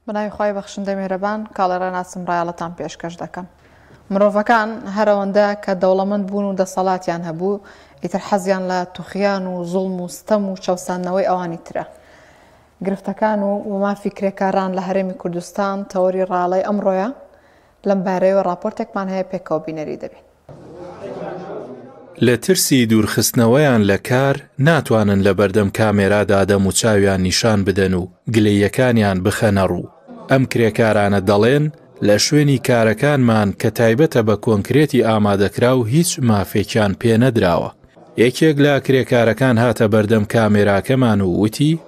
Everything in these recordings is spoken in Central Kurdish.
بناوی خۆی بەخشندە میهرەبان کاڵەڕێناسم ڕایەڵەتان پێشکەش دەکەم. مرۆڤەکان هەرەوەندە کە دەوڵەمەند بوون و دەسەڵاتیان هەبوو ئیتر حەزیان لە توخیان و زوڵم و ستەم و چەوساندنەوەی ئەوانی ترە. گرفتەکان و مافی کرێکاران لە هەرێمی کوردستان تەوەری ڕاڵەی ئەمڕۆیە لەم بارەیەوە راپۆرتێکمان هەیە پێکەوە بینەری دەبین. لە ترسی دوورخستنەوەیان لە کار ناتوانن لە بەردەم کامێرادا دەم و چاویان نیشان بدەن و گلەییەکانیان بخەنە ڕوو. ئەم کرێکارانە دەڵێن لە شوێنی کارەکانمان کە تایبەتە بە کۆنکرێتی ئامادەکرا و هیچ مافێکیان پێ نەدراوە. یەکێک لە کرێکارەکان هاتە بەردەم کامێراکەمان و وتی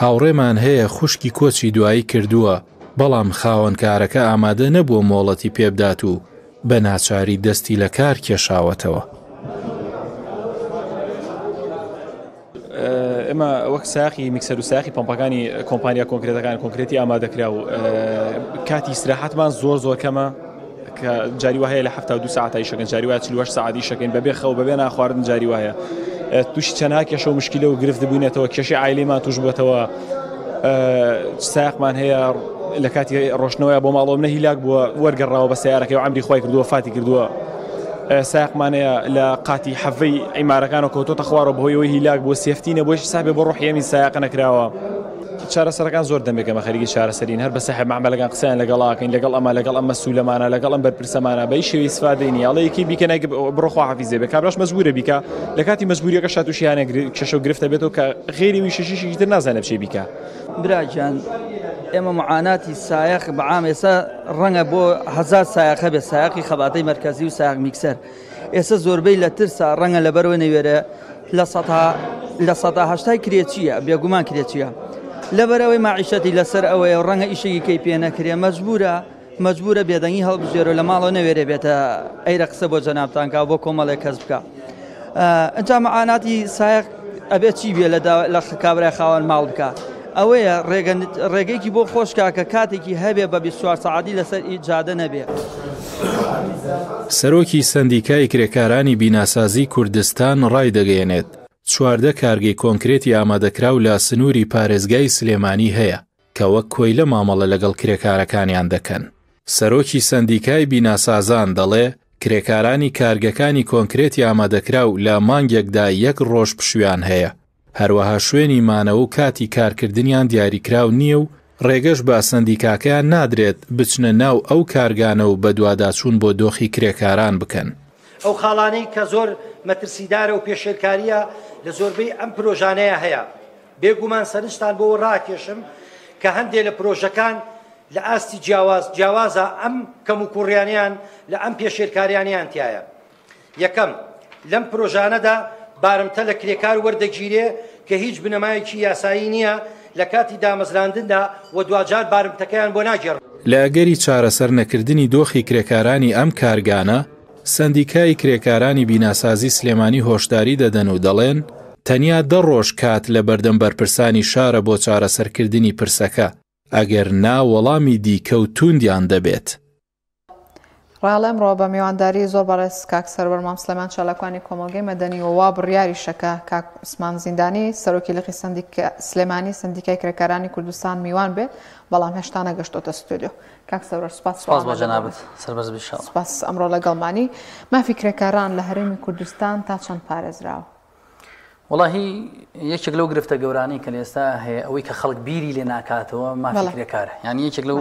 هاوڕێمان هەیە خوشکی کۆچی دوایی کردووە بەڵام خاوەن کارەکە ئامادە نەبووە مۆڵەتی پێبدات و بە ناچاری دەستی لە کار کێشاوەتەوە. ئێمە وەک ساقی میکسەر و ساقی پۆمپەکانی کۆمپانیا کۆنکرێتی ئامادەکرا و کاتی استراحەتمان زۆر کەمە کە جاری وایە لە 72 ساعتی شەکەن، جاری وایە 48 ساعتی شەکەن بەبێ خەو بەبێ ناخواردن، جاری وایە تووشی چەند کێشە و مشکلە و گرفت بووینێتەوە، کێشەی عایلەمان توش بووێتەوە. سایقمان هەیە لە کاتی ڕۆشنەوەیە بۆ ماڵەوە منە هیلاک بووە وەرگەڕاوە بە سیارەکەی و عەمری خۆی کردووە فاتی کردووە. سایقمانەیە لە قاتی حەڤەی عیمارەکانەوە کەوتۆتە خوارەوە بەهۆی ئەوەی هیلاک بۆ سێفتینە بۆی حسابێ بۆ ڕۆحی ئەمین سایقە نەکراوە. چارەسەرەکان زۆر دەمێکەمە خەریکی چارەسەرین هەر بە ساحێب مەعامەلەکان قسەیان لەگەڵاکەین لەگەڵ ئەم مەسئولەمانە لەگەڵ ئەم بەرپرسەمانە بە هیچ شێوەی ئیسفادەی نییە. ئەڵێ یەکێ بیکە بڕۆ خوا حەفیزێ بێ کابراش مەجبورە بیکە لە کاتی مەجبوریەکە شاتوشیانە کێشە و گرفتە بێتەوە کە غێری وی شەشیشی تر نازانە بچێ بیکە. براجان ئێمە معاناتی سایق بەعام ئێستا ڕەنگە بۆ 1000 سایقە بێ سایقی خەباتەی مرکزی و سایق میکسەر ئێستا زۆربەی لە ترسا ڕەنگە لەبەرەوە نەوێرە لە 180 کرێچیە بێگومان کرێچیە لەبەرەوەی ماعیشەتی لەسەر ئەوەیە ڕەنگە ئیشێکی کەی پێ نەکرێ مەجبورە بێدەنگی هەڵبژێرە لە ماڵەوە نەوێرە بێتە ئەیرە قسە بۆ جەنابتانکە بۆ کۆمەڵێک کەس بکە. ئەنجا معاناتی سایق ئەبێ چی بێ لە کابرای خاوەن ماڵ بکە ئەوەیە ڕێگەیەکی بۆ خۆشکا کە کاتێکی هەبێ بە 24 سەعاتی لەسەر جادە نەبێ. سەرۆکی سەندیکای کرێکارانی بیناسازی کوردستان ڕای دەگەیەنێت 14 کارگەی کۆنکرێتی ئامادەکراو لە سنووری پارێزگای سلێمانی هەیە کە وەک کۆی لە مامەڵە لەگەڵ کرێکارەکانیان دەکەن. سەرۆکی سەندیکای بیناسازان دەڵێ کرێکارانی کارگەکانی کۆنکرێتی ئامادەکراو لە مانگێکدا 1 ڕۆژ پشویان هەیە. هەروەها شوێنی مانەوە و کاتی کارکردنیان دیاریکراو نییە و ڕێگەش بە سەندیکاکەیان نادرێت بچنە ناو ئەو کارگانە و بە دوواداچوون بۆ دۆخی کرێکاران بکەن. ئەو خاڵانەی کە زۆر مەترسیدارە و پێشێلکاریە لە زۆربەی ئەم پرۆژانەیە هەیە. بێگومان سەرنجتان بۆ ڕاکێشم کە هەندێک لە پرۆژەکان لە ئاستی جیاوازە ئەم کەم و کوڕیانیان لە ئەم پێشێلکاریانیان تایە. یەکەم لەم پرۆژانەدا بارمتە لە کرێکار وەردەگیرێ کە هیچ بنەمایەکی یاسایی نییە لە کاتی دامەزراندندا و دوجار بارمتەکەیان بۆ ناگێڕ. لە ئەگەری چارەسەر نەکردنی دۆخی کرێکارانی ئەم کارگانە سەندیکای کرێکارانی بیناسازی سلێمانی هۆشداری دەدەن و دەڵێن تەنیا 10 ڕۆژ کات لە بەردەم بەرپرسانی شارە بۆ چارەسەرکردنی پرسەکە ئەگەر نا وەڵامی دیکە و توندیان دەبێت. ڕاڵێم ڕۆ بە میوانداری زۆر بەڕێز کاک سەرور مام سلێمان چالاکوانی کۆمەلگەی مەدەنی و وا بڕیاری شەکە کاک عوسمان زیندانی سەرۆکی لقی سلێمانی سەندیکای کرێکارانی کوردستان میوان بێت بەڵام هێشتا نەگەشتۆتە ستودیۆ. کاک سەرور سوپاس بۆ جەنابەت سەربەرز بیشەڵ. سوپاس ئەمڕۆ لەگەڵمانی. مافی کرێکاران لە هەرێمی کوردستان تا چەند پارێزراوە؟ وڵاهی یەکێک لەو گرفتە گەورانەی کە ئێستا هەیە ئەوەی کە خەڵک بیری لێ ناکاتەوە مافی کرێکارە، یعنی یەکێک لەو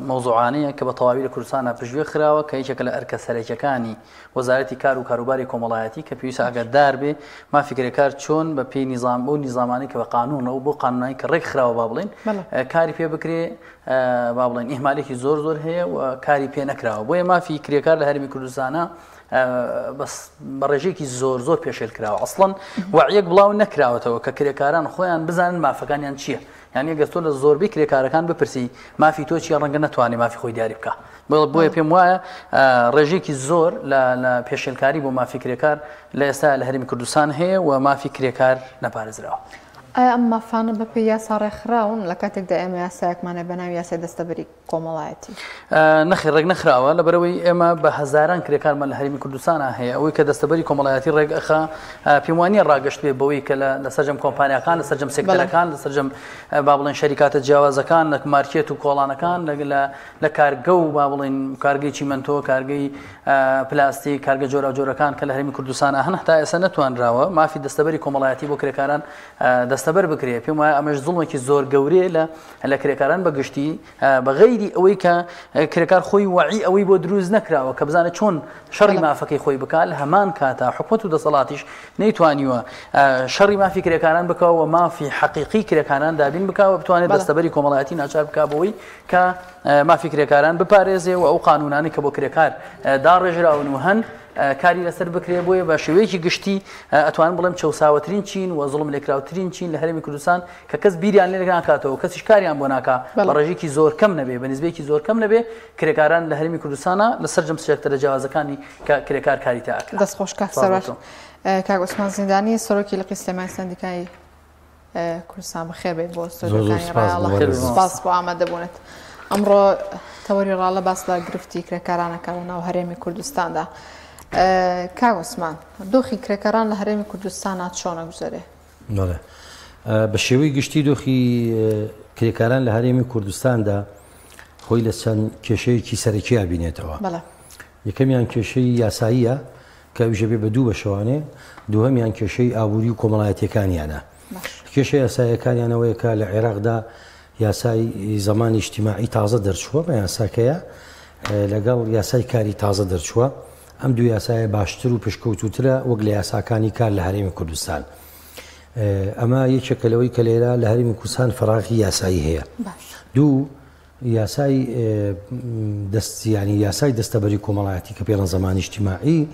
مەوزوعانەیە کە بە تەواوی لە کوردستانە پژوێ خراوە کە یەکێک لە ئەرکە سەرەکیەکانی وەزارەتی کار و کاروباری کۆمەڵایەتی کە پێویستە ئاگادار بێ مافی کرێکار چۆن بە پێی نیزام بۆ نیزامانی کە بە قانونەوە بۆ قانونایی کە ڕێک خراوە با بڵێن کاری پێ بکرێ با بڵێن ئیهمالێکی زۆر هەیە و کاری پێ نەکراوە. بۆیە مافی کرێکار لە هەرێمی کوردستانە بەس بە ڕێژێکی زۆر پێشێل کراوە ئەسڵەن وعیەک بڵاو نەکراوەتەوە کە کرێکاران خۆیان بزانن مافەکانیان چییە. یعنی ئەگەر تۆ لە زۆربەی کرێکارەکان بپرسی مافی تۆ چیە ڕەنگە نەتوانێت مافی خۆی دیاری بکە. بۆیە پێم وایە ڕێژێکی زۆر لە پێشێلکاری بۆ مافی کرێکار لە ئێستا لە هەرێمی کوردستان هەیە و مافی کرێکار نەپارێزراوە. ئەم مافانە بەپێی یاسا ڕێکخراون لە کاتێکدا ئێمە یاسایەکمانە بەناوی یاسای دەستەبەری کۆمەڵایەتی نەخێ ڕێک نەخراوە لەبەرەوەی ئێمە بە هەزاران کرێکارمان لە هەرێمی کوردستانە هەیە ئەوەی کە دەستەبەری کۆمەڵایەتی ڕێگەخە پێم وانییە ڕاگەشت بێ بەوەی کە لە سەرجەم کۆمپانیەکان لە سەرجەم سێکتەرەکان لە سەرجەم با بڵێن شەریکاتە جیاوازەکان لە مارکێت و کۆڵانەکان لە کارگە و با بڵێن کارگەی چیمەنتۆ کارگەی پلاستیک کارگە جۆرە جۆرەکان کە لە هەرێمی کوردستانە هەن هەتا ئێستا نەتوانراوە مافی دەستەبەری کۆمەڵایەتی بۆ کرێکاران دەستەبەر بکرێ پێم وایە ئەمەش زوڵمێکی زۆر گەورەیە لە کرێکاران بەگشتی بەغەیری ئەوەی کە کرێکار خۆی وعی ئەوەی بۆ دروست نەکراوە کە بزانە چۆن شەڕی مافەکەی خۆی بکات لە هەمان کاتە حکومەت و دەسەڵاتیش نەیتوانیوە شەڕی مافی کرێکاران بکەوە مافی حەقیقی کرێکاران دابین بکەوە بتوانێت دەستەبەری کۆمەڵایەتی ناچار بکات بەوەی کە مافی کرێکاران بپارێزێ و ئەو قانونانی کە بۆ کرێکار داڕێژراون و هەن کاری لەسەر بکرێ بۆیە بە شێوەیەکی گشتی ئەتوان بڵێم چەساوەترین چین و زوڵم لێکراوترین چین لە هەرێمی کوردستان کە کەس بیریان لێ ناکاتەوە کەسیش کاریان بۆ ناکات بە ڕێژێکی زۆر کەم نەبێ بە نسبەیەکی زۆر کەم نەبێ کرێکاران لە هەرێمی کوردستانە لە سەرجەم سێکتەرە جیاوازەکانی کە کرێکار کاری تاکات. دەستخۆش کاک سەرۆک کاک عوسمان زیندانی سەرۆکی لقی سلێمانی سەندیکای کوردستان بەخێر بێت بۆ سۆدەکانی ڕایەڵە سپاس بۆ ئامادەبوونت. ئەمڕۆ تەوەری ڕاڵە باس لە گرفتی کرێکارانەکە لە ناو هەرێمی کوردستاندا. کاک عوسمان دۆخی کرێکاران لە هەرێمی کوردستانە چۆنە گوزەرێ؟ بە شێوەی گشتی دۆخی کرێکاران لە هەرێمی کوردستاندا خۆی لە چەند کێشەیەکی سەرەکییا بینێتەوە. یەکەمیان کێشەی یاساییە کە ویژەبێ بە دوو بەشەوانێ، دووهەمیان کێشەی ئابووری و کۆمەڵایەتیەکانیانە. کێشە یاساییەکانیانەوەیە کە لە عێراقدا یاسای زەمانی اجتیماعی تازە دەرچووە بە یاساکەیە لەگەڵ یاسای کاری تازە دەرچووە. ئەم دوو یاسایە باشتر و پشکەوتوترە وەک لە یاساکانی کار لە هەرێمی کوردستان. ئەمە یەکێکە لەوەی کە لێرە لە هەرێمی کوردستان فراغی یاسایی هەیە. دوو یاسای یاسای دەستەبەری کۆمەڵایەتی کە پێڵەن زەمانی اجتیماعی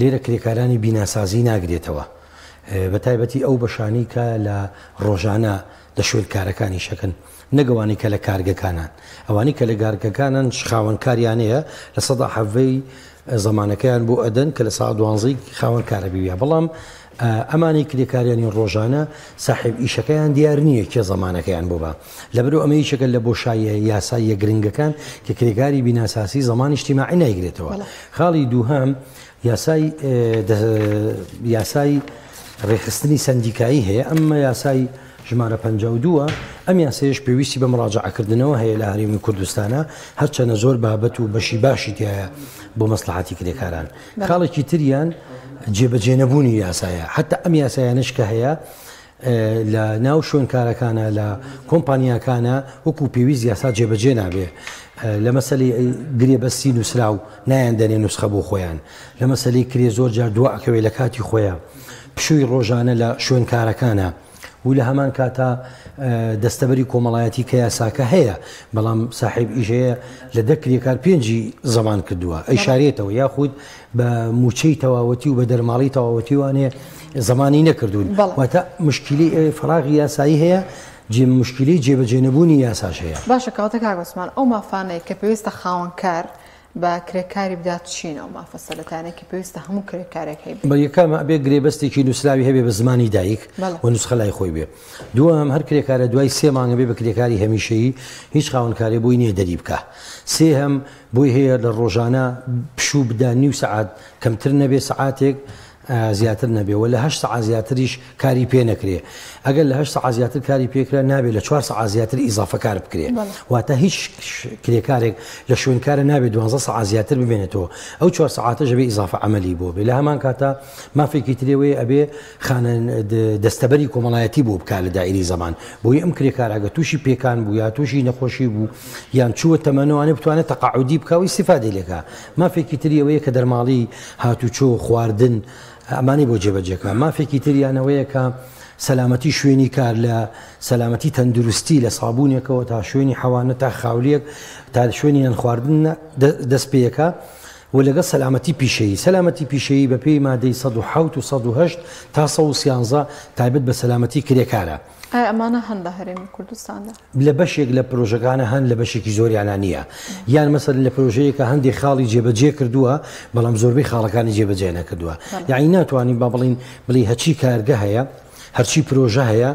لێرە کرێکارانی بیناسازی ناگرێتەوە بە تایبەتی ئەو بەشانی کە لە ڕۆژانە لە شوێن کارەکانی شەکەن نەگەوانی کە لە کارگەکانان ئەوانی کە لە گارگەکانان خاوەنکاریانەیە لە سەدا حەڤەی زەمانەکەیان بۆ ئەدەن کە لە ساعت 12 خاوەن کارە بیوە بەڵام ئەمانی کرێکاریانی ڕۆژانە صاحب ئیشەکەیان دیار نییە کێ زەمانەکەیان بۆ بە لەبەرو ئەمە یەکێکە لە بۆشایە یاساییە گرنگەکان کە کرێکاری بیناساسی زەمانی اجتیماعی نایگرێتەوە. خاڵی دووهەم یاسای ڕێخستنی سندیکایی هەیە ئەمە یاسای ژمارە 52 ئەم یاسایش پێویستی بە مراجعەکردنەوە هەیە لە هەرێمی کوردستانە هەرچەنە زۆر بابەت و بەشی باشی تایە بۆ مەسلحەتی کرێکاران. خاڵێکی تریان جێبەجێنەبوونی یاسایە حتا ئەم یاسایانش کە هەیە لە ناو شوێنکارەکانە لە کۆمپانیاکانە وەکو پێویست یاسا جێبەجێ نابێ لە مەسەلی گرێبەستی نووسرا و نایان دەنێ نوسخە بۆ خۆیان لە مەسەلی کرێ زۆر جار دواکەوێ لە کاتی خۆیان پشووی ڕۆژانە لە شوێنکارەکانە و لە هەمان کاتە دەستەبەری کۆمەڵایەتی کە یاساکە هەیە بەڵام صاحب ئیژەیە لە دەکرێکار پێنجی زەمان کردووە ئەی شارێتەوە یاخود بە موچەی تەواوەتی و بە دەرماڵی تەواوەتی وانێ زەمانی نەکردوون واتە مشکلی فراغی یاسایی هەیە مشکلی جێبەجێنەبوونی یاساش هەیە. باشە کاوتە کاک عوسمان ئەو مافانەیە کە پێویستە خاوەنکار بە کرێکاری بدات چینەوە مافەسەلەتانێکی پێویستە هەموو کرێکارێک هەیە بە یەکەمە ئەبێ گرێبەستێکی نووسراوی هەبێ بە زمانی دایک و نوسخە لای خۆی بێ. دووەم هەر کرێکارە دوای 3 مانگە بێ بە کرێکاری هەمیشەیی هیچ خاوەنکاری بۆی نییە دەری بکە. سێهەم بۆی هەیە لە ڕۆژانە پشوو بدا نیو سەعات کەمتر نەبێ سەعاتێک زیاتر نەبێەوە لە 8 سەعات زیاتریش کاری پێ نەکرێ ئەگەر لە 8 سەعات زیاتر کاری پێکرا نابێت لە 4 سەعات زیاتر ئیزافەکار بکرێ واتە هیچ کرێکارێک لە شوێنکارە نابێت 12 سەعات زیاتر ببێنێتەوە ئەو 4 سەعاتە ژەبێ ئیزافە عەمەلی بۆ بێ لە هەمان کاتە مافێکی ترێوەیە ئەبێ خانە دەستەبەری کۆمەڵایەتی بۆ بکات لە دائیری زەمان بۆی ئەم کرێکارەگە تووشی پێکان بوو یا تووشی نەخۆشی بوو یان چووە تەمەنەوانێ بتوانێت تەقاعودی بکەوە ئیستیفادە لێکە. مافێکی تریەوەیە کە دەرماڵی هاتوچۆ خواردن ئەمانی بۆ جێبەجێکە. مافێکی تریانەوەیە کە سەلامەتی شوێنی کار لە سەلامەتی تەندروستی لە سابوونێکەوە تا شوێنی حەوانە تا خاولیەک تا شوێنی یان خواردن دەست پێەکە و لەگە سەلامەتی پیشەیی بە پێی مادەی 107 و 108 تا 113 تایبەت بە سەلامەتی کرێکارە. ئەمانە هەن لە هەرێمی کوردستاندا لە بەشێک لە پرۆژەکانە هەن لە بەشێکی زۆریانە نییە یان مەسەر لە پرۆژەیەکە هەندێک خاڵی جێبەجێ کردووە بەڵام زۆربەی خاڵەکانی جێبەجێ نەکردووە یعنی ناتوانین با بڵین هەچی کارگە هەیە هەرچی پرۆژە هەیە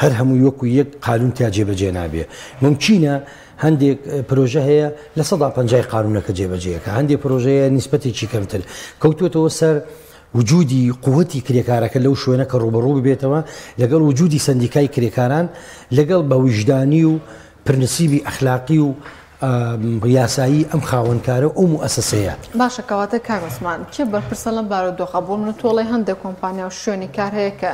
هەر هەموو وەکو یەک قانون تا جێبەجێ نابێ ممکنە هەندێک پرۆژە هەیە لە 150 قانونەکە جێبەجێەکە هەندێک پرۆژەیە نیسبەتێکی کەمتر کەوتوێتەوە سەر وجودی قووەتی کرێکارەکە لەو شوێنە کە ڕوبەڕوو ببێتەوە لەگەڵ وجودی سندیکای کرێکاران لەگەڵ بە وجدانی و پرنسیبی ئەخلاقی و یاسایی ئەم خاوەنکارە ئەو مؤسسەیە باشە کەواتە کاگۆسمان کێ بەرپرسە لەم بارودۆخە بۆ من تۆڵی هەندێک کۆمپانیا و شوێنی کار هەیە کە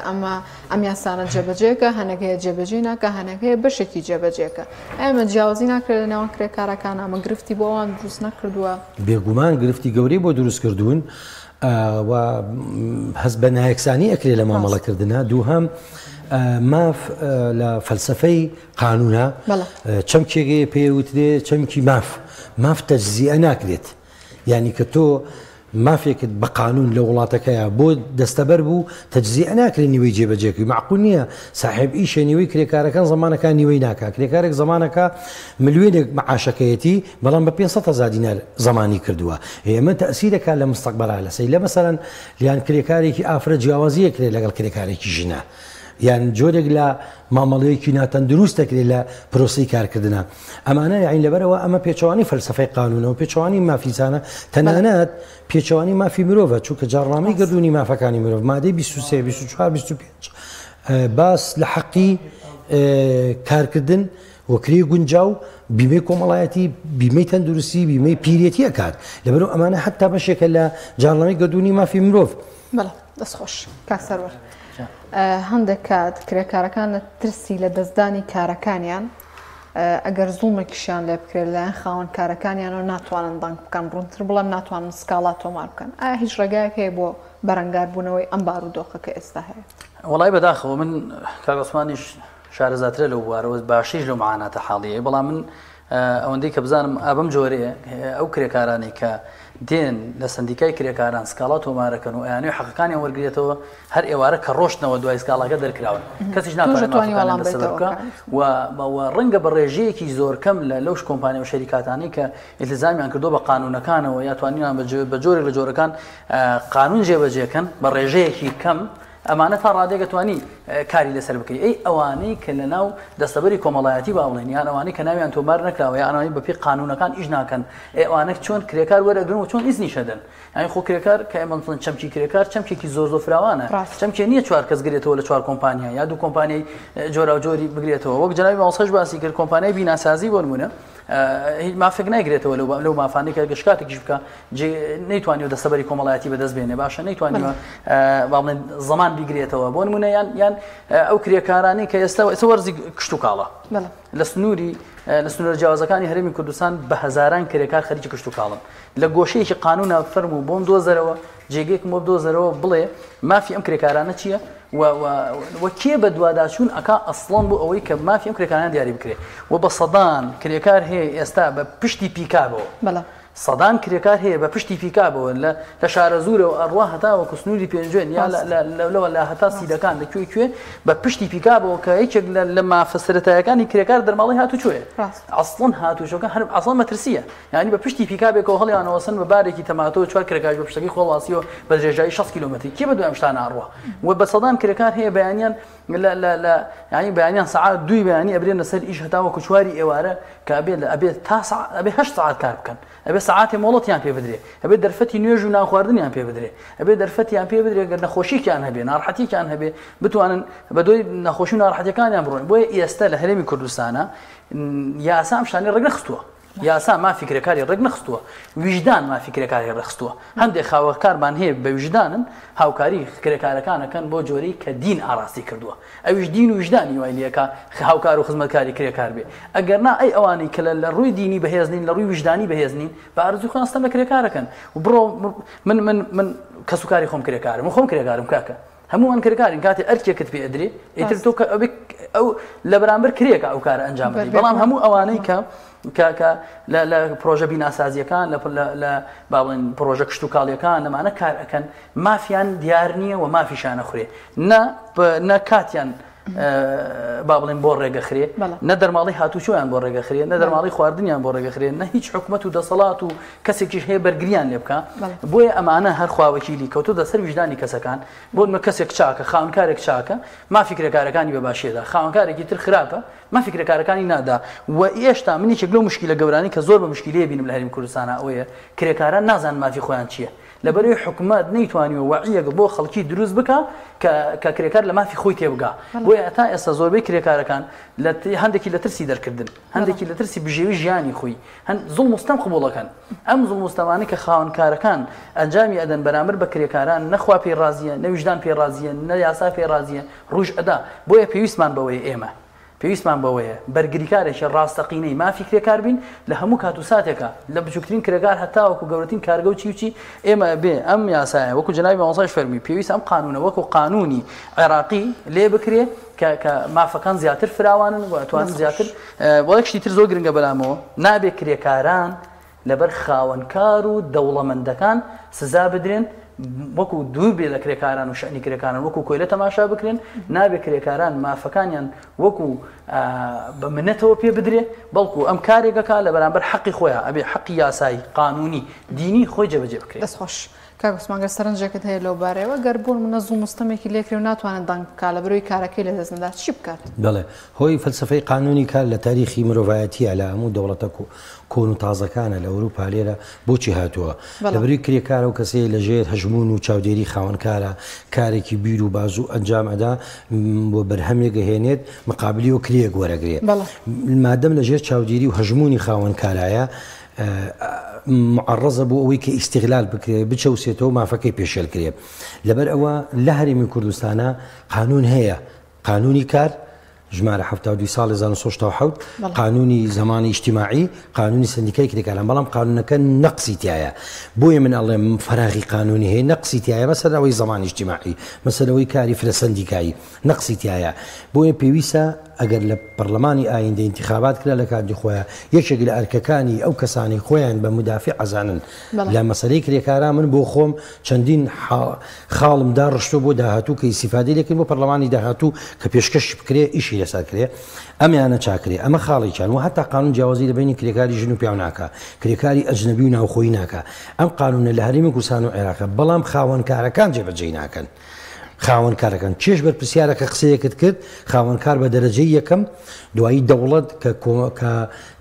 ئەم یاسانە جێبەجێکە هەنەکەیە جێبەجێ ناکە هەنەکەیە بەشێکی جێبەجێکە ئەمە جیاوازی ناکرێت لە نێوان کرێکارەکان ئەمە گرفتی بۆ ئەوان دروست نەکردووە بێگومان گرفتی گەورەی بۆ دروست کردوون و هەست بە نایەکسانی ئەکرێت لە مامەڵەکردنە دووهەم ماف لە فەلسفەی قانونە چەمکێگەیە پێوترێ چەمکی ماف تەجزیە ناکرێت یعنی کە تۆ مافێکت بە قانون لە وڵاتەکەیە بۆ دەستەبەر بوو تەجزیە ناکرێت نیوەی جێبەجێکی معقول نییە صاحب ئیشە نیوەی کرێکارەکان زمانەکان نیوەی ناکا کرێکارێک زمانەکە ملیێنێک معاشەکەیەتی بەڵام بە 500,000 دینار زمانی کردووە ئێمە تەسیرەکە لە مستەقبەلا لەسەی لە مەسەرەن لیان کرێکارێکی ئافرە جیاوازیە کرێت لەگەڵ کرێکارێکی ژنە یان جۆرێک لە مامەڵەیەکی ناتەن دروست دەکرێت لە پرۆسی کارکردنە ئەمانە یاین لەبەرەوە ئەمە پێچوانی فەلسفەی قانونەوە پێچوانی مافیزانە تەنانەت پێچوانی مافی مرۆڤە چونکە جاڕامی گردوونی مافەکانی مرۆڤ مادەی 23 24 25 باس لە حەقی کارکردن وەکری گونجاو بیمەی کۆمەڵایەتی بیمەی تەندروستی بیمەی پیرێتی ئەکات لەبەرەوە ئەمانە حتا بەشێکە لە جاڕامی گردوونی مافی مرۆڤ بەڵێ دەستخۆش کاکسەروەر هەندێک کات کرێکارەکان لە ترسی لە دەستدانی کارەکانیان ئەگەر زوڵمێکیشیان لێ بکرێت لایەن خاوەن کارەکانیانەوە ناتوانن دەنگ بکەن ڕوونتر بڵێن ناتوانن سکاڵات تۆمار بکەن ئایا هیچ ڕێگایەک هەیە بۆ بەرەنگاربوونەوەی ئەم بارودۆخە کە ئێستا هەیە وەڵای بەداخەوە من کاگۆسمانیش شارەزاترە لەو بوارەوە باشیش لەو معاناتە حاڵیە بەڵام من ئەوەندەی کە بزانم ئابم جۆرەیە ئەو کرێکارانی کە دێن لە سندیکای کرێکاران سکاڵات تۆمارەکەن و ئەیانەوەی حەقەکانیان وەرگێتەوە هەر ئێوارە کە ڕۆشتنەوە دوای سکاڵاکە دەرکراون کەسیش ناتوانێت بکە و ڕەنگە بە ڕێژەیەکی زۆر کەم لە لەوش کۆمپانیا و شەریکاتانی کە ئیلتیزامیان کردو بە قانونەکانەوە یا توانیان بە جۆرێک لە جۆرەکان قانون جێبەجێکەن بە ڕێژەیەکی کەم ئەمانە تا ڕادێگەتوانی کاری لەسەر بکەیت ئەی ئەوانەی کە لە ناو دەستەبەری کۆمەڵایەتی باڵێن یان ئەوانەی کە ناویان تۆمار نەکراوە یان ئەوانەی بەپێی قانونەکان ئیش ناکەن ئەوانە چۆن کرێکار وەرەگرن و چۆن ئیزنی شەدەن یانی خۆ کرێکار کە ئێمە چەمکی کرێکار چەمکێکی زۆر فراوانە چەمکێ نییە چوار کەس گرێتەوە لە چوار کۆمپانیا یا دوو کۆمپانیای جۆرا و جۆری بگرێتەوە وەک جەنابی ماڵسەش باسی کرد کۆمپانیای بیناسازی بۆ نمونە هیچ مافێک نایگرێتەوە لەو مافانەی کە گەشتاتێکیش بکە نەیتوانێت دەستەبەری کۆمەڵایەتی بەدەست بێنێ باشە نەیتوانێت باڵێن زەمان بیگرێتەوە بۆ نمونە یان ئەو کرێکارانی کە ئێستا وەرزی کشت و کاڵە لە سنوورە جیاوازەکانی هەرێمی کوردستان بە هەزاران کرێکار خەریکی کشت و کاڵن لە گۆشەیەکی قانونە فەرم و بۆم دۆزەرەوە جێگەیەکم بۆ بدۆزەرەوە بڵێ مافی ئەم کرێکارانە چییە و کێ بە دوواداچوون ئەکا ئەسڵان بۆ ئەوەی کە مافی ئەم کرێکاران دیاری بکرێت و بە سەدان کرێکار هەیە ئێستا بە پشتی پیکابەوە سەدان کرێکار هەیە بە پشتی پیکابەوە لە شارە زورە و ئەڕوا هەتاوە کوسنووری پێنجێن یا لەوە لە هەتا سیدەکان لەکوێ بە پشتی پیکابەوە کە هیچێک لە مافە سەرەتایەکانی کرێکار دەرماڵی هاتوچۆیە ئەسڵن هاتوچۆکە هەر ئەسڵن مەترسیە یعنی بە پشتی پیکابێکەوە هەڵیانەوەسن بە بارێکی تەماتۆ چوار کرێکار بە پشتەکەی خۆڵاسیەوە بە درێژایی 60 کیلومتری کێ بە دوای ئەم شتانە ئەڕوا و بە سەدان کرێکار هەیە بەیانیان ینی بەیانیان سەعات دوی بەیانی ئەبرێنە سەر ئیش هەتاوە کوچواری ئێوارە کە ئەبێت تا ئەبێ 8 ساعات کار بکەن ئەبێ ساعاتی مۆڵەتیان پێ بدرێ ئەبێ دەرفەتی نوێژ و ناخواردنیان پێ بدرێ ئەبێ دەرفەتیان پێ بدرێ گەر نەخۆشییان هەبێ ناڕحەتیان هەبێ بتوانن بە دوای نەخۆشی و ناڕحەتەکانیان بڕۆن بۆیە ئێستا لە هەرێمی کوردستانە یاسا ئەم شتانەی ڕێک نەخستووە یاسا مافی کرێکاری ڕێک نەخستووە ویژدان مافی کرێکاری ڕێخستووە هەندێک خاوەکارمان هەیە بە ویژدانن هاوکاری کرێکارەکانەکەن بۆ جۆرەی کە دین ئاراستی کردووە ئەویش دین و ویژدانی وای لێکە هاوکار و خزمەتکاری کرێکار بێ ئەگەر نا ئەی ئەوانەی کە لە ڕووی دینی بەهێزنین لە ڕووی ویژدانی بەهێزنین بە ئارزوو خواستن بە کرێکارەکەن و بڕۆ من کەسوکاری خۆم کرێکارم و خۆم کرێکارم کاکە هەمووان کرێکارین کاتێ ئەرکێکت پێ ئەدرێ ئیتر تۆ ئەو لە بەرامبەر کرێکە ئەو کارە ئەنجام بدەیت بەڵام هەموو ئەوانەی کە لە پرۆژە بیناسازیەکان لە باڵێن پرۆژە کشت و کاڵیەکان لەمانە کار ئەەکەن مافیان دیار نییە و مافیشانە خوێ نە کاتیان با بڵێن بۆ ڕێگەخرێ نە دەرماڵی هاتوچۆیان بۆ ڕێگەخرێ نە دەرماڵی خواردنیان بۆ ڕێگەخرێ نە هیچ حکومەت و دەسەڵات و کەسێکیش هەیە بەرگریان لێ بکە بۆیە ئەمانە هەر خواوەکیلی کەوتو دەسەر وجدانی کەسەکان بۆ کەسێک چاکە خاونکارێک چاکە مافی کرێکارەکانی بە باشێدا خاونکارێکی تر خراپە مافی کرێکارەکانی نادا و ئێشتا منێکێک لەو مشکلە گەورانی کە زۆر بە مشکلەیە بینم لە هەرێمی کوردستانە ئەوەیە کرێکاران نازان مافی خۆیان چییە لەبەرەوەی حکومەت نەیتوانیوە وەعیەکە بۆ خەڵکی دروست بکە کە کرێکار لە مافی خۆی تێبگا بۆیە تا ئێستا زۆربەی کرێکارەکان هەندێکی لە ترسی دەرکردن هەندێکی لە ترسی بژێوی ژیانی خۆی زوڵم و ستەم قبوڵەکەن ئەم زوڵم و ستەمانەی کە خاوەنکارەکان ئەنجامی ئەدەن بەرامبەر بە کرێکاران نەخوا پێی ڕازیە نە وجدان پێی ڕازیە نە یاسا پێی ڕازیە ڕوژ ئەدا بۆیە پێویستمان بەوەیە ئێمە پێویستمان بەوەیە بەرگریکارێکی ڕاستەقینەی مافی کرێکار بین لە هەموو کات و ساتێکە لە بچووکترین کرێکار هەتاوەکو گەورەترین کارگە و چی ئێمە بێ ئەم یاسایە وەکو جەنابی مامۆستاش فەرمی پێویست ئەم قانونە وەکو قانونی عێراقی لێ بکرێ کە مافەکان زیاتر فراوانن و ئەتوانن زیاتر وەڵێکشتی تر زۆر گرنگە بەلامەوە نابێ کرێکاران لەبەر خاوەنکار و دەوڵەمەندەکان سزا بدرێن وەکو دوور بێ لە کرێکاران و شەعنی کرێکاران وەکو کۆیلە تەماشا بکرێن نابێ کرێکاران مافەکانیان وەکو بە منەتەوە پێ بدرێ بەڵکو ئەم کارێکەکە لە بەرامبەر حەقی خۆیان ئەبێ حەقی یاسایی قانونی دینی خۆی جێبەجێ بکرێت. دەستخۆش کاک عوسمان گەر سەرنجێکت هەیە لەو بارەیەوە گەر بوون منە زوو مستەمێکی لێکرێ و ناتوانێت دەنگ بکات لە بەرەوەی کارەکەی لە دەستنەدا چی بکات؟ بەڵێ هۆی فەلسفەی قانونی کار لە تاریخی مرۆڤایەتیە لە هەموو دەوڵەتە کۆن و تازەکانە لە ئەوروپا لێرە بۆچی هاتووە لەبەروی کرێکارە و کەسەیە لەژێر هەژمون و چاودێری خاوەنکارە کارێکی بیر و بازوو ئەنجام ئەدا بۆ بەرهەمێک گەهێنێت مقابلی و کرێک وەرەگرێت مادەم لەژێر چاودێری و هەژمونی خاوەنکارایە معڕزە بۆ ئەوەی کە ئیستیغلال بکرێت بچەوسێتەوە مافەکەی پێشێلکرێت لەبەر ئەوە لە هەرێمی کوردستانە قانون هەیە قانونی کار ژمارە 72 ساڵی 1970 قانونی زمانی اجتماعی قانونی سندیکای کرێکاران بەڵام قانونەکە نەقسی تایە بۆیە من ئەڵێم فەراغی قانونی هەیە نەقسی تایە مەسەلەوەی زمانی اجتماعی مەسەلەوەی کاری فرە سندیکایی نەقسی تایە بۆیە پێویستە ئەگەر لە پەرلەمانی ئایندە انتخابات کرا لە کاتی خۆیان یەکێک لە ئەرکەکانی ئەو کەسانی خۆیان بە مدافع ئەزانن لە مەسەلەی کرێکاران من بۆ خۆم چەندین خاڵمدا ڕشتۆ بۆ داهاتوو کە ئیسیفادەی لێکردن بۆ پەرلەمانی داهاتوو کە پێشکەش بکرێ ئیشی لەسەر کرێ ئەمیانە چاکرێ ئەمە خاڵێکیان و هەتا قانون جیاوازی لەبینی کرێکاری ژن و پیاو ناکە کرێکاری ئەجنەبی و ناوخۆیی ناکە ئەم قانونە لە هەرێمی کوردستان و عێراق بەڵام خاوەنکارەکان جێبەجێ ناکەن خاوەنکارەکان چێژ بەر پرسیارەکە قسەیەکت کرد خاوەنکار بە دەرەجەی یەکەم دوایی دەوڵەت کە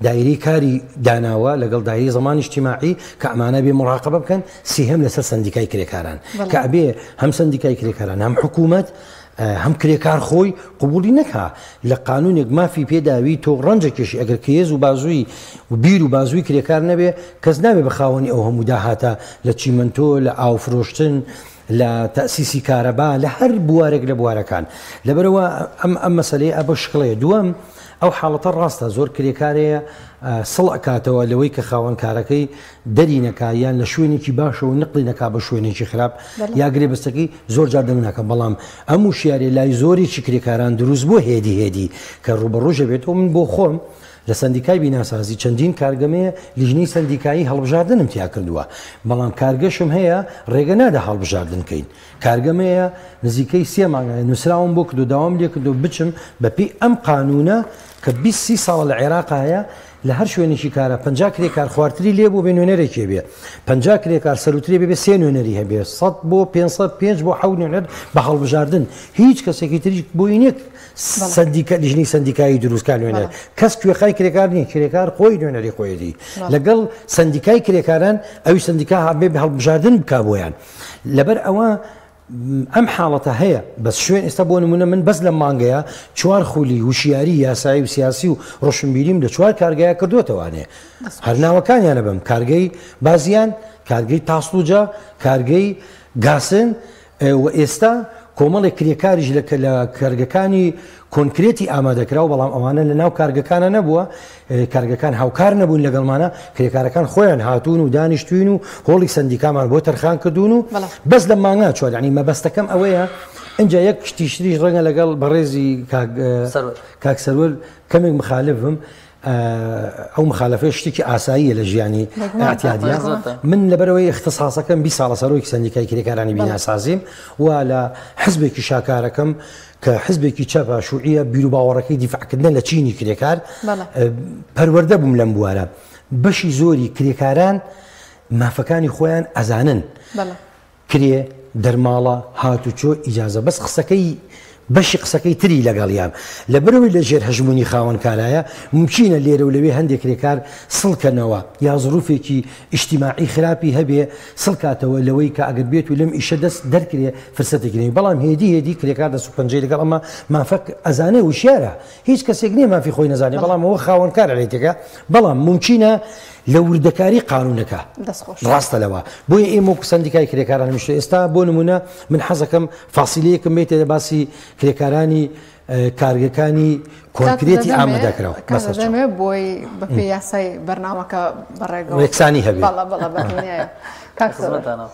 دایرەی کاری داناوە لەگەڵ دایرەی زمانی اجتماعی کە ئەمانە بێ مراقبە بکەن سێهەم لەسەر سندیکای کرێکاران کە ئەبێ هەم سندیکای کرێکاران هەم حکوومەت هەم کرێکار خۆی قبولی نەکا لە قانونێک مافی پێداوی تۆ ڕەنجێکیشی ئەگەر کێز و بازووی و بیر و بازووی کرێکار نەبێ کەس نابێ بە خاوەنی ئەو هەموو داهاتە لە چیمەنتۆ لە ئاوفرۆشتن لە تەسیسی کارەبا لە هەر بوارێک لە بوارەکان لەبەرەوە ئەم مەسەلەیە ئە بە شکڵەیە دووەم ئەو حاڵەتە ڕاستە زۆر کرێکارەیە سڵ ئەکاتەوە لەوەی کە خاوەنکارەکەی دەری نەکا یان لە شوێنێکی باشە و نقلی نەکا بە شوێنێکی خراپ یاگرێ بەستەکەی زۆر جار دەمناکە بەڵام ئەم وشیارێ لای زۆرێکی کرێکاران دروست بۆ هێدی کە ڕوبەڕۆژە بێتەوە من بۆ خۆم لە سندیکای بیناسازی چەندین کارگەمەیە لیژنەی سندیکایی هەڵبژاردنم تیا کردووە بەڵام کارگەشم هەیە ڕێگە نادا هەڵبژاردنکەین کارگەمەیە نزیکەی 3 مانگە نووسراوم بۆ کردو داوام لێ کردو بچم بەپی ئەم قانونە کە 20 ساڵ لە عێراق هەیە لە هەر شوێنێکی کارە 50 کرێکار خواردتری لێ بۆ بێ نوێنەرێکی بێ 50 کرێکار سەروتری بێ 3 نوێنەری هەبێ 100 بۆ 505 بۆ 7 نوێنەر بە هەڵبژاردن هیچ کەسێکی تری بۆی نییە سندیکا لیژنەی سندیکایی دروستکار نوێنەر کەس کوێخای کرێکار نییە کرێکار خۆی نوێنەری خۆیەتی لەگەڵ سندیکای کرێکاران ئەوی سندیکا هەبێ بە هەڵبژاردن بکا بۆیان لەبەر ئەوە ئەم حاڵەتە هەیە بەس شوێن ئێستا بۆ نمونە من بەس لە مانگەیە 4 خولی وشیاری یاسایی و سیاسی و ڕۆشنبیریم لە 4 کارگایە کردوتەوانێ هەر ناوەکانیانە بم کارگەی بازیان کارگەی تاسلوجە کارگەی گاسن و ئێستا کۆمەڵێک کرێکاریش لە کارگەکانی کۆنکرێتی ئامادەکراوە بەڵام ئەوانە لە ناو کارگەکانە نەبووە کارگەکان هاوکار نەبوون لەگەڵمانە کرێکارەکان خۆیان هاتوون و دانیشتوین و هۆڵی سندیکامان بۆ تەرخان کردوون و بەس لە مانگا چوار ینی مەبەستەکەم ئەوەیە اینجا یەک شتیشتریش ڕەنگە لەگەڵ بەڕێزی کاک سەرور کەمێک مخالفم ئەو مخالفە شتێکی ئاساییە لە ژیانی ئاعتیادیە من لەبەرەوەی اختصاصەکەم 20 ساڵە سەرۆکی سندیکای کرێکارانی بیناسازیم و لە حزبێکی شاکارەکەم کە حزبێکی چاپە شوعیە بیر و باوەڕەکەی دیفاعکردن لە چینی کرێکار پەروەردە بووم لەم بوارە بەشی زۆری کرێکاران مافەکانی خۆیان ئەزانن کرێ دەرماڵە هاتوچۆ ئیجازە بەس قسەکەی بەشی قسەکەی تری لەگەڵیان لە بەرەوەی لە ژێر هەژمونی خاوەنکارایە ممچینە لێرە و لەوێ هەندێک کرێکار سڵکەنەوە یا زروفێکی ئیجتیماعی خراپی هەبێ سڵکاتەوە لەوەی کە ئەگەر بێت و لەم ئیشە دەست دەرکرێ فرسەتێکی بەڵام هێدی کرێکار دەست و پەنجەی لەگەڵ ئەمە مافەک ئەزانێ وشیارە هیچ کەسێک نییە مافی خۆی نەزانێ بەڵام ئەوە خاوەنکارە لێتێکە بەڵام ممچینە لە وردەکاری قانونەکە ڕاستە لەوە بۆیە ئێمە و سندیکای کرێکاران میشت ئێستا بۆ نمونە من حەزەکەم فاسیلەیەکم بێتێ لە باسی کرێکارانی کارگەکانی کۆنکرێتی ئامادەکراوە دەمێ بۆی بەپێ یاسای بەرنامەکە بەڕێگەوە یەکسانی هەبێت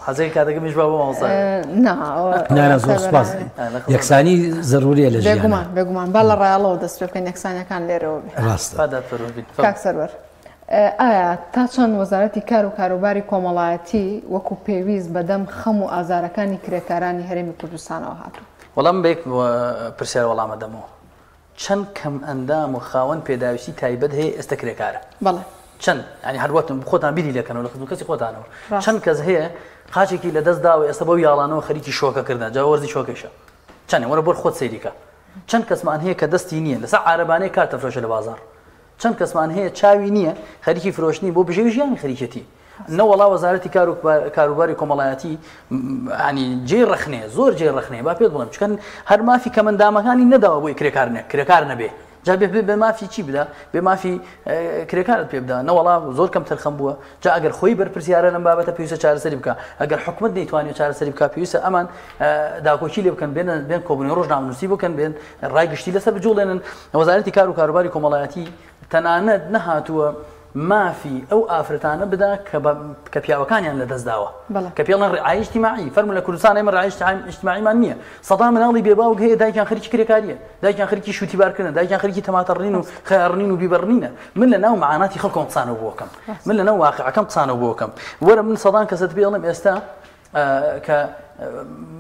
حەزەی کاتەکەمیش بە بۆ ماوەسا نانە زۆر سپاس یەکسانی زەروریە لە ژیان بێگومان با لە ڕایەڵەوە دەست پێ بکەن یەکسانیەکان لێرەوە ڕاستە کاک سەربەر ئایا تا چەند وەزارەتی کار و کاروباری کۆمەڵایەتی وەکو پێویست بەدەم خەم و ئازارەکانی کرێکارانی هەرێمی کوردستانەوە هاتوو وەڵام بێک پرسیار وەڵامە دەمەوە چەند کەم ئەندام و خاوەن پێداویستی تایبەت هەیە ئێستا کرێکارە بەڵێ چەند ینی هەروەتم خۆتان بیری لەکەنەوە لە خزم کەسی خۆتانەوە چەند کەس هەیە قاچێکی لە دەست داوە ئێستا بەو یاڵانەوە خەریکی شۆکەکردن جاوەرزی شۆکێشە چەندێ وەرە بۆر خۆت سەیریکە چەند کەسمان هەیە کە دەستی نییە لەسەر عارەبانەی کار دەفرۆشە لە بازار چەند کەسمان هەیە چاوی نییە خەریکی فرۆشتنی بۆ بژێوی ژیانی خەریکەتی نەوەڵا وەزارەتی کاروباری کۆمەڵایەتی ینی جێ ڕەخنێ زۆر جێ ڕەخنێ با پێت بڵێم چکەن هەر مافی کەمەندامەکانی نەداوە بۆی کرێکار نەبێ جا بێ مافی چی بدا بێ مافی کرێکارت پێ بدا نەوەڵا زۆر کەم تەرخەم بووە جا ئەگەر خۆی بەرپرسیارە لەم بابەتە پێویستە چارەسەری بکە ئەگەر حکومت نەیتوانێت چارەسەری بکە پێویستە ئەمان داکۆچی لێ بکەن بێن کۆبوونەوەی ڕۆژنامەنووسی بکەن بێن ڕای گشتی لەسەر بجوڵێنن وەزارەتی کار و کاروباری کۆمەڵایەتی تەنانەت نەهاتووە مافی ئەو ئافرەتانە بدا کە پیاوەکانیان لە دەستداوە کە پێڵەن ڕعای اجتیماعی فەرمو لە کوردستان ئێمە ڕعای اجتیماعیمان نییە سەدا مناڵی بێباوک هەیە دایکیان خەریکی کرێکاریە دایکیان خەریکی شوتیبارکردن دایکیان خەریکی تەماتەڕین و خەیاڕنین و بیبەڕنینە من لە ناو معاناتی خەڵکۆم قسانەوە بۆ بکەم من لە ناو واقعەکەم قسانەوە بۆ بکەم وەرە من سەدان کەسەت پێڵێم ئێستا کە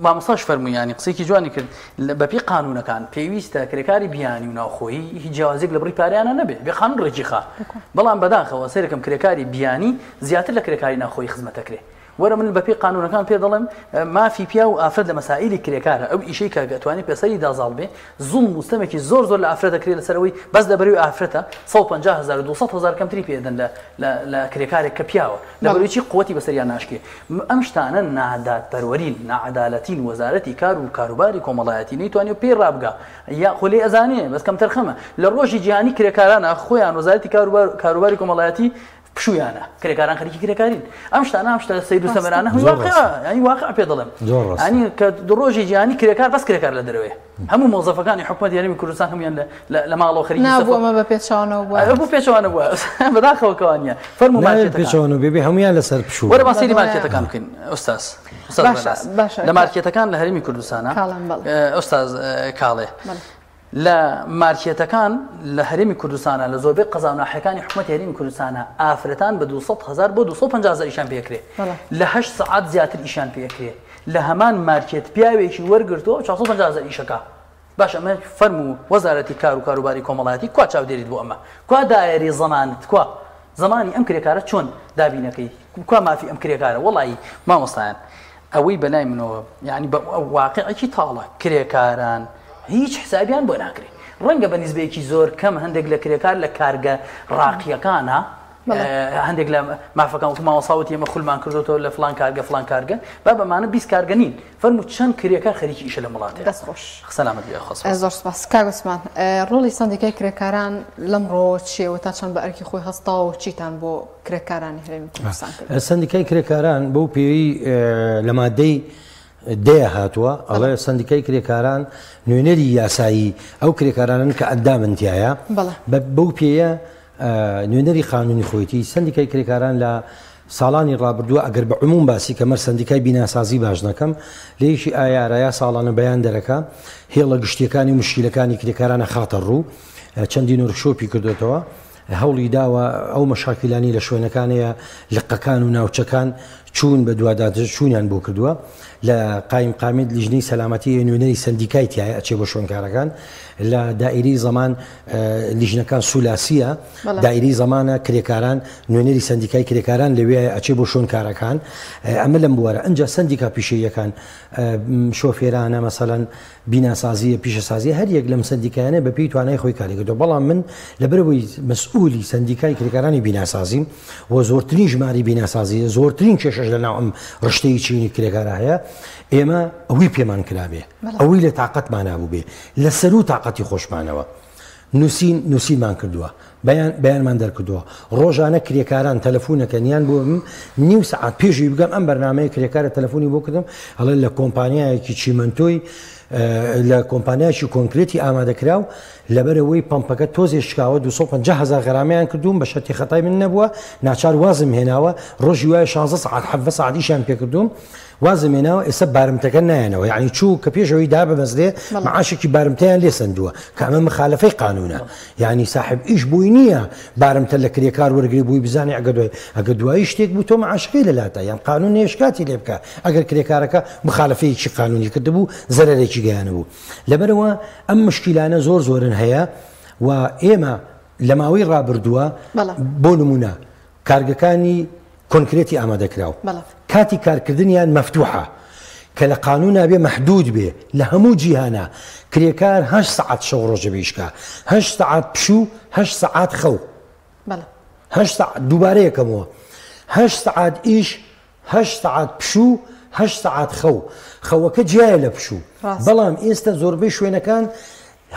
مامۆستاش فەرموویانی قسەیەکی جوانی کرد بەپی قانونەکان پێویستە کرێکاری بیانی و ناوخۆیی هیچ جیاوازێک لە بڕی پاریانە نەبێت بێ قانون ڕێجی خا بەڵام بەداخەوە سەرەکەم کرێکاری بیانی زیاتر لە کرێکاری ناوخۆیی خزمەتەکرێ وەرە من بەپی قانونەکان پێ دەڵێم مافی پیا و ئافرەت لە مەسائلی کرێکارە ئەو ئیشەی کە دەتوانێت پێسەری دازاڵ بێ زوڵم مستەمێکی زۆر لە ئافرەت دەکرێت لەسەرەوەی بەس لەبەروی ئافرەتە 150,000 200,000 کەمتری پێدەن لە کرێکارێک کە پیاوە لەبەروی قوتی بەسەریان ناشکێ ئەم شتانە نادادپەروەرین نەعەدالەتین وەزارەتی کار و کاروباری کۆمەڵایەتی نەیتوانێت پێی ڕابگا یا خۆلێ ئەزانێ بەس کەم تەرخەمە لە ڕۆژی جیهانی کرێکارانە خۆیان وەزارەتی کاروباری کۆمەڵایەتی پشویانە کرێکاران خەریکی کرێکارین ئەم شتانە ئەم شتە سەیر و سەمەرانە ینی واقع پێ دەڵێم ینی کە ڕۆژی جیهانی کرێکار بەس کرێکار لە دەرەوەی هەموو مۆزەفەکانی حکومەت یاریمی کوردستان هەمویان لە ماڵەوە خەریکی نابووە بە پێچەوانەوە بووە بۆ پێچەوانە بووە بەداخەوە کەوانە فەرموو مارکێتەکان پێچەوانە بێبێ هەمویان لەسەر پشوو وەرە باسی مارکێتەکان بکەین ئۆستاز لە مارکێتەکان لە هەرێمی کوردستانە ئۆستاز کاڵێ لە مارکێتەکان لە هەرێمی کوردستانە لە زۆربەی قەزانەحەکانی حکومەتی هەرێمی کوردستانە ئافرەتان بە 200,000 بۆ 250,000 ئیشان پێکرێ لە 8 سەعات زیاتر ئیشان پێکرێ لە هەمان مارکێت پیاوێکی وەرگرتووە 450,000 ئیشەکە باش ئەمە فەرموو وەزارەتی کار و کاروباری کۆمەڵایەتی کوا چاودێریت بۆ ئەمە کوا دایەری زەمانت کوا زمانی ئەم کرێکارە چۆن دابینەکەی کوا مافی ئەم کرێکارە وەڵی مامۆستایان ئەوەی بەلای منەوە یعنی بە واقعێکی تاڵە کرێکاران هیچ حسابیان بۆ ناکرێت ڕەنگە بە نیزبەیەکی زۆر کەم هەندێک لە کرێکار لە کارگە ڕاقیەکانە هەندێک لە مافەکان وتو ماوەساوت ئێمە خولمان کردوتەوە لە فلان کارگە با بەمانە 20 کارگە نین فەرموو چەند کرێکار خەریکی ئیشە لە وڵاتێ دەستخۆش سەلامەت بێ خۆس زۆر سپاس کاک عوسمان ڕۆڵی سندیکای کرێکاران لەمڕۆ چیەوە تا چەند بە ئەرکی خۆی هەستاوە چیتان بۆ کرێکارانی هەرێمی کوردستان کرد سندیکای کرێکاران بەو پێوی لە مادەی دەیە هاتووە ئەڵێ سندیکای کرێکاران نوێنەری یاسایی ئەو کرێکارانن کە ئەندامنتیایە بەو پێیە نوێنەری قانونی خۆیەتی سندیکای کرێکاران لە ساڵانی ڕابردووە ئەگەر بە عموم باسی کەمەر سندیکای بیناسازی باش نەکەم لێیشی ئایارەیە ساڵانە بەیان دەرەکە هێڵە گشتیەکانی و مشکلەکانی کرێکارانە خاتە ڕوو چەندین وەرکشۆپی کردوێتەوە هەوڵی داوە ئەو مەشاکلانی لە شوێنەکانەیە لقەکان و ناوچەکان چوون بە دووادات چوونیان بۆ کردووە لە قایم قامێت لیژنەی سەلامەتی نوێنەری سندیکای تایە ئەچێ بۆ شوێنکارەکان لە دائیرەی زەمان لیژنەکان سولاسیە دائیرەی زەمانە کرێکاران نوێنەری سندیکای کرێکاران لەوێ ئەچێ بۆ شوێنکارەکان ئەمە لەم بوارە ئەنجا سندیکا پیشەیەکان شۆفێرانە مەسەڵەن بیناسازیە پیشەسازی هەر یەک لەم سندیکایانە بە پێی توانای خۆی کاری کردو بەڵام من لەبەرەوەی مەسئولی سندیکای کرێکارانی بیناسازیم و زۆرترین ژماری بیناسازی زۆرترین کێشەش لەناو ئەم ڕشتەی چینی کرێکارە هەیە ئێمە ئەوەی پێمان کرابێ ئەوەی لە تااقەتمان نابوو بێ لە سەر و تااقەتی خۆشمانەوە نووسینمان کردووە بەیانمان دەرکردووە ڕۆژانە کرێکاران تەلەفۆنەکەنیان بۆ نیو سعات پێشی بگەم ئەم بەرنامەیە کرێکارە تەلەفۆنی بۆ کردم هەڵێ لە کۆمپانیایەکی چیمەنتۆی لە کۆمپانیایکی کۆنکرێتی ئامادەکراو لەبەرەوەی پمپەکە تۆزێ شکاوە 250,000 غرامەیان کردوون بە شەتی خەتای من نەبووە ناچار وازم هێناوە ڕۆژی وایە 16 ساعت 7 ساعتیشان پێکردوم وازم هێناوە ئێستا بارمتەکە نایەنەوە یعنی چوو کە پێشەوەی دا بەمەزلێ معاشێکی بارمتەیان لێ سندووە کە ئەمە مخالفەی قانونە یعنی صاحب ئیش بووی نییە بارمتە لە کرێکار وەرگری بووی بزانێ ئەگە دوایی شتێک بوو تۆ معاشەکەی لەلاتە یان قانون نێشکاتی لێ بکە ئەگەر کرێکارەکە مخالفەیەکی قانونی کردبوو زەرەرێکی گەیانە بوو لەبەرەوە ئەم مشکیلانە زۆرن هەیە و ئێمە لە ماوەی ڕابردووە بۆ نمونە کارگەکانی کۆنکرێتی ئامادەکراو کاتی کارکردنیان مەفتوحە کە لە قانونا بێ مەحدود بێ لە هەموو جیهانە کرێکار 8 ساعت شەو ڕۆژە بێشکە 8 ساعت پشوو 8 ساعت خەو 8 ساعت دووبارەیەکەمەوە 8 ساعت ئیش 8 ساعت پشوو 8 ساعت خەوەکە جیایە لە پشوو بەڵام ئێستا زۆربەی شوێنەکان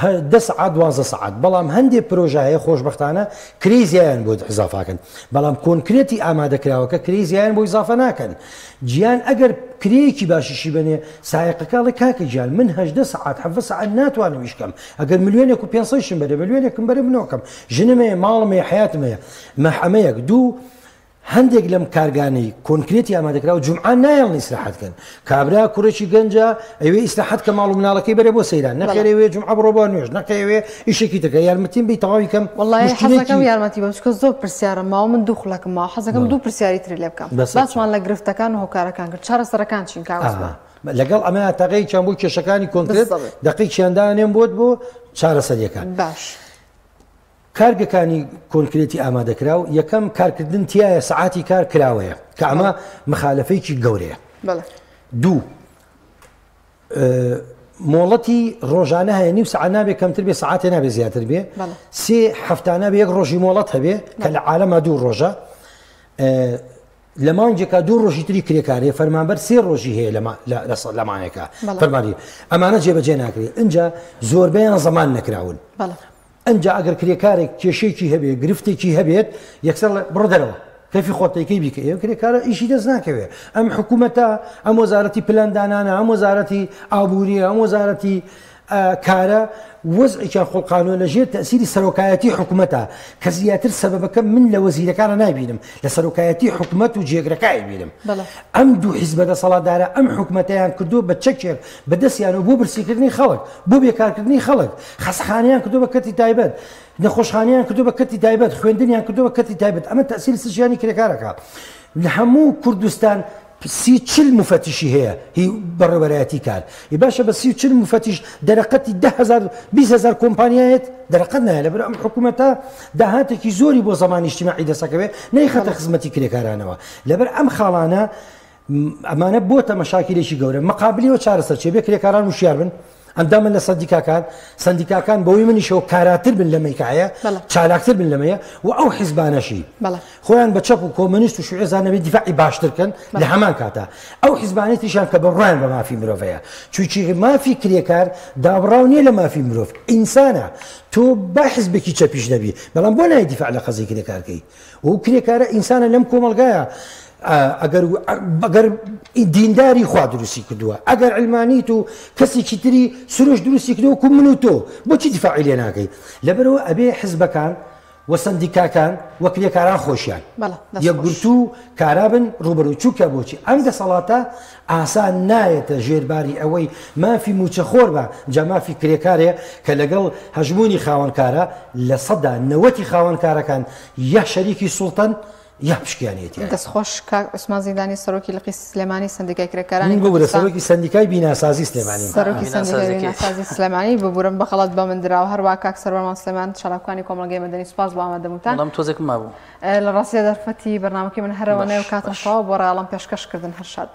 10 ساعت 12 ساعت بەڵام هەندێک پرۆژە هەیە خۆشبەختانە کریزیان بۆ ئیزافاکەن بەڵام کۆنکرێتی ئامادەکراوەکە کریزیان بۆ ئیزافە ناکەن گیان ئەگەر کرێیەکی باشیشی بنێ سایقەکەڵی کاکە گیان من 8 ساعت 7 ساعت ناتوانم ویشکەم ئەگەر ملیۆنێک و 500 بەرە ملیۆنێکم بەرە بنۆکەم ژنمەیە ماڵمەیە حیاتمەیە مەحەمەیەک دوو هەندێک لەم کارگانەی کۆنکرێتی ئامادەکراوە جومعان نایڵ ئیسراحەتکەن کابرا کوڕێکی گەنجە ئەوێ ئیسراحەت کە ماڵ و مناڵەکەی بەرە بۆ سەیران نەخێرەوێ جومعە بڕۆ بۆ نوێژ نەکەوێ ئیشێکی تکە یارمەتیم بی تەواوی کەم وەڵڵاهی حەزەکەم یارمەتی بەم چکە زۆر پرسیارم ماوە من دوو خوڵەکەم ماوە حەزەکەم دوو پرسیاری تری لێ بکەم باسمان لە گرفتەکان و هۆکارەکان کرد چارەسەرەکان چین کاوەسبە لەگەڵ ئەمە تەقەی چەند بۆ کێشەکانی کۆنکرێت دقیق چیاندانێن بۆ چارەسەریەکان باش کارگەکانی کۆنکرێتی ئامادەکراو یەکەم کارکردن تایە سعاتی کار کراوەیە کە ئەمە مخالفەیەکی گەورەیە دوو مۆڵەتی ڕۆژانە هەیە نیو سعات نابێ کەمتر بێ سعاتێ نابێ زیاتر بێ سێ هەفتانە بێ یەک ڕۆژی مۆڵەت هەبێ کە لە عالەما دوو ڕۆژە لە مانجێکا دوو ڕۆژی تری کرێکارێ فەرمانبەر سێ ڕۆژی هەیە لە مانێکە فەرمانی ئەمانە جێبەجێ ناکرێت اینجا زۆربەیان زەمان نەکراون ئەنجا ئەگەر کرێکارێک کێشێکی هەبێت گرفتێکی هەبێت یەکسەر بڕ دەرەوە کەفی خۆتەکەی بیکە ئێوە کرێکارە ئیشی دەست ناکەوێت ئەم حکوومەتە ئەم وەزارەتی پلاندانانە ئەم وەزارەتی ئابووریە ئەم وەزارەتی کارە وەزعێکیان خۆڵقانون لەژێر تەسیری سەرۆکایەتی حکوومەتە کە زیاتر سەبەبەکە من لە وەزیرەکانە نابینم لە سەرۆکایەتی حکوومەت و جێگرەکای بینم ئەم دوو حیزبە دەسەڵاتدارە ئەم حکوومەتیان کردو بە چەکێک بەدەستیانەوە بۆ برسیکردنی خەڵک بۆ بێکارکردنی خەڵک خەسخانیان کردو بە کەتی تایبەت نەخۆشخانیان کردو بە کەتی تایبەت خوێندنیان کردو بە کەتی تایبەت ئەمە تەسیری سژیانی کرێکارەکە لە هەموو کوردستان 30-40 مفتشی هەیە هی بەڕێوەبەرایەتی کار باشە بە 30-40 مفتش دەرەقەتی 10,000-20,000 کۆمپانیایەت دەرەقەت نایە لەبەر ئەم حکوومەتە داهاتێکی زۆری بۆ زەمانی ئیجتیماعی دەسەکەوێت نەیخەتە خزمەتی کرێکارانەوە لەبەر ئەم خاڵانە ئەمانە بۆتە مەشاکلێکی گەورە مەقابلیەوە چارەسەر چێ بێ کرێکاران وشیار بن ئەندامن لە سندیکاکان بەوەی منیشەوە کاراتر بن لەمەیکایە چالاکتر بن لەمەیە و ئەو حیزبانەشی خۆیان بە چەپ و کۆمەنیست و شوێزانەوێت دیفاعی باشترکەن لە هەمان کاتە ئەو حیزبانێتیشان کە بەڕوایان بە مافی مرۆڤەیە چونکی مافی کرێکار دابڕاو نییە لە مافی مرۆڤ ئینسانە تۆ با حیزبێکی چەپیش نەبی بەڵام بۆ نایە دیفاع لە قەزەی کرێکارکەی و کرێکارە ئینسانە لەم کۆمەڵگایە ئەگەر دینداری خوا دروستی کردووە ئەگەر علمانیت و کەسێکی تری سروش دروستی کردووە کو من و تۆ بۆچی دیفاعی لێ ناکەی لەبەرەوە ئەبێ حیزبەکان و سندیکاکان وە کرێکاران خۆشیان یەکگرتو کارابن ڕوبەرو چووکە بۆچی ئەم دەسەڵاتە ئاسان نایەتە ژێرباری ئەوەی مافی موچەخۆر بە جا مافی کرێکارێ کە لەگەڵ هەژمونی خاوەنکارە لە 90% خاوەنکارەکان یا شەریکی سوڵتەن یا پشکیانێتی دەستخۆش کاک عوسمان زیندانی سەرۆکی لقی سلێمانی سندیکای کرێکارانی ببوورە سەرۆکی سندیکای بیناسازی سلێمانی سەرۆکی سندیکای بیناسازی سلێمانی ببوورم بەخەڵەت بە من درراوە هەروە کاک سەروەرمان سلێمان شەڵاوەکانی کۆمەڵگەی مەدەنی سوپاس بۆ ئامادەبوونتان بەڵام تۆزێکم مابوو لە ڕاستیدا دەرفەتی بەرنامەکەی من هەرەوە نێو کاتم تەواو بۆ ڕێڵام پێشکەشکردن هەر شاد